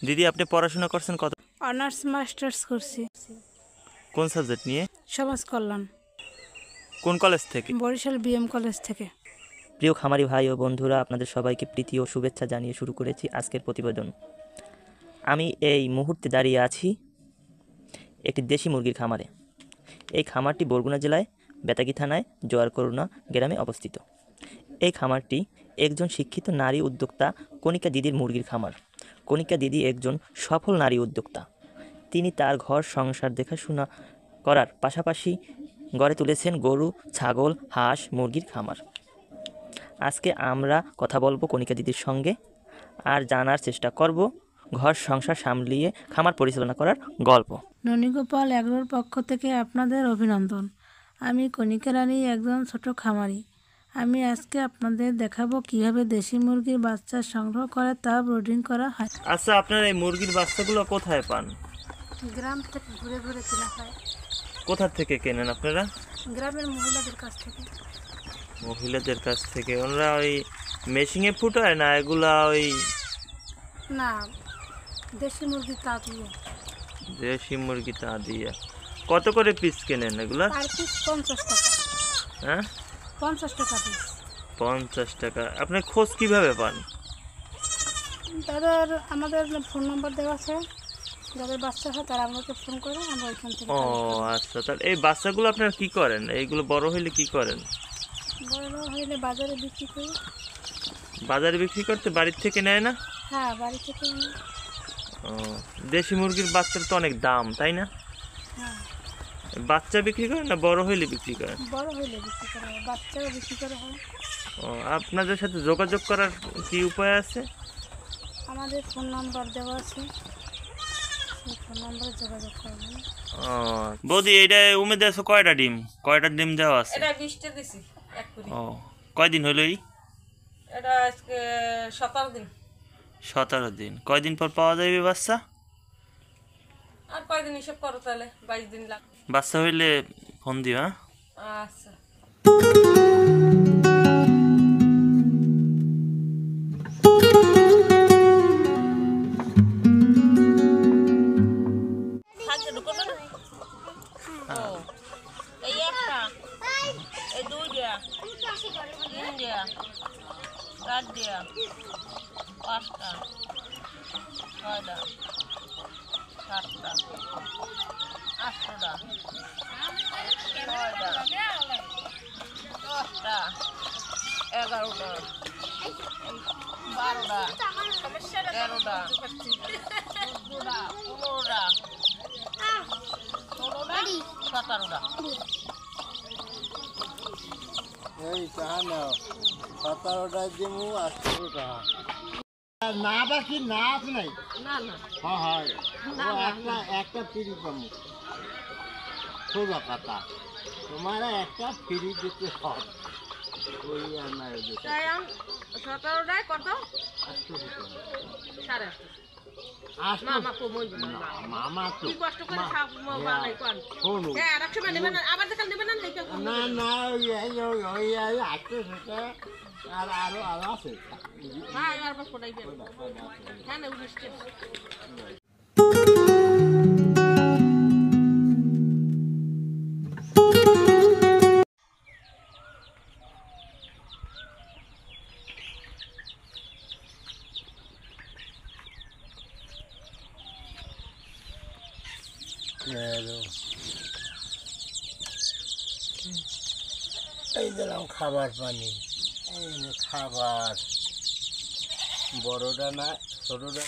দিদি আপনি পড়াশোনা করছেন কত? অনার্স মাস্টার্স করছি। কোন সাবজেক্ট নিয়ে? সমাজ কল্যাণ। কোন কলেজ থেকে? বরিশাল বিএম কলেজ থেকে। প্রিয় খামারি ভাই ও বন্ধুরা, আপনাদের সবাইকে প্রীতি ও শুভেচ্ছা জানিয়ে শুরু করেছি আজকের প্রতিবেদন। আমি এই মুহূর্তে দাঁড়িয়ে আছি একটি দেশি মুরগির খামারে। এই খামারটি বরগুনা জেলায় বেতাগী থানায় জোয়ারকরুণা গ্রামে অবস্থিত। এই খামারটি একজন শিক্ষিত নারী উদ্যোক্তা কণিকা দিদির মুরগির খামার। কণিকা দিদি একজন সফল নারী উদ্যোক্তা। তিনি তার ঘর সংসার দেখাশোনা করার পাশাপাশি গড়ে তুলেছেন গরু, ছাগল, হাঁস, মুরগির খামার। আজকে আমরা কথা বলবো কণিকা দিদির সঙ্গে আর জানার চেষ্টা করব ঘর সংসার সামলিয়ে খামার পরিচালনা করার গল্প। ননীগোপাল এগ্রোর পক্ষ থেকে আপনাদের অভিনন্দন। আমি কণিকা রানী, একজন ছোট খামারি। আমি আজকে আপনাদের দেখাবো কিভাবে দেশি মুরগির বাচ্চা সংগ্রহ করে তা ব্রিডিং করা হয়। আচ্ছা, আপনার এই মুরগির বাচ্চাগুলো কোথায় পান? গ্রাম থেকে ঘুরে ঘুরে কেনা হয়। কোথা থেকে কেনেন আপনারা? গ্রামের মহিলাদের কাছ থেকে। মহিলাদের কাছ থেকে? ওনারা ওই মেশিনে ফুটায় না এগুলা? ওই না, দেশি মুরগি তা দিয়ে। দেশি মুরগি তা দিয়ে। কত করে পিস কেনেন এগুলা? পার পিস 50 টাকা। হ্যাঁ, 50 টাকা পিস। 50 টাকা। আপনি খোঁজ কিভাবে পান? তাদের আমাদের ফোন নাম্বার দেওয়া আছে, যাদের বাচ্চা হয় তারা আমাকে ফোন করে, আমরা ওইখান থেকে। ও আচ্ছা, তাহলে এই বাচ্চাগুলো আপনারা কি করেন? এইগুলো বড় হইলে কি করেন? বড় হইলে বাজারে বিক্রি করি। বাজারে বিক্রি করতে বাড়ির থেকে নেয় না? হ্যাঁ, বাড়ি থেকে এনে। ও, দেশি মুরগির বাচ্চার তো অনেক দাম, তাই না? হ্যাঁ, বাচ্চা বিক্রি করেন না বড় হইলে বিক্রি করেন? বড় হইলে বিক্রি করা হয়, বাচ্চাও বিক্রি করা হয়। ও, আপনাদের সাথে যোগাযোগ করার কি উপায় আছে? আমাদের ফোন নাম্বার দেওয়া আছে, সেই ফোন নাম্বারে যোগাযোগ করবেন। ও বৌদি, এইটা উমে দেছো কয়টা ডিম? কয়টা ডিম দেওয়া আছে? এটা 20টা দিছি এক করে। ও, কয়দিন হলো? এটা আজকে 17 দিন। 17 দিন। কয়দিন পর পাওয়া যাবে বাচ্চা? আর কয়দিন হিসাব করো তাহলে? 22 দিন লাগবে। বাচ্চা হইলে ফোন দিও। হ্যাঁ, আচ্ছা। থাকবে ঢুকো না? ও, এই একটা, এই দুইটা, তিনটা, চারটা, পাঁচটা, ছয়টা, সাতটা, আটটা, ছয়টা, 10টা, 11টা, 12টা, 13টা, 14টা, 15টা, 16টা, 17টা। এই টাকা নাও, 17টা দিমু 18 টাকা। না বাকি না আছে নাই? না না, হ্যাঁ হয়, একটা ফ্রি পাবো, সোজা কথা। তোমার একটা ফ্রি দিতে হয়, ওই আর না। তাই 17টায় কত? 800 টাকা। 8.5। মামা কমই মামা তো কি কষ্ট করে খাব বানাই কোন? শোনো, হ্যাঁ, আর একসময় নেবেন না, আবার দেখাল নেবেন না, লেখা না না, ওই 800 টাকা। আর আরো আছে। হ্যাঁ, আর বাস পড়াইবেন। হ্যাঁ না, 19টা। এই দিলাম খাবার পানি, এই খাবার। বড়টা না ছোটটা?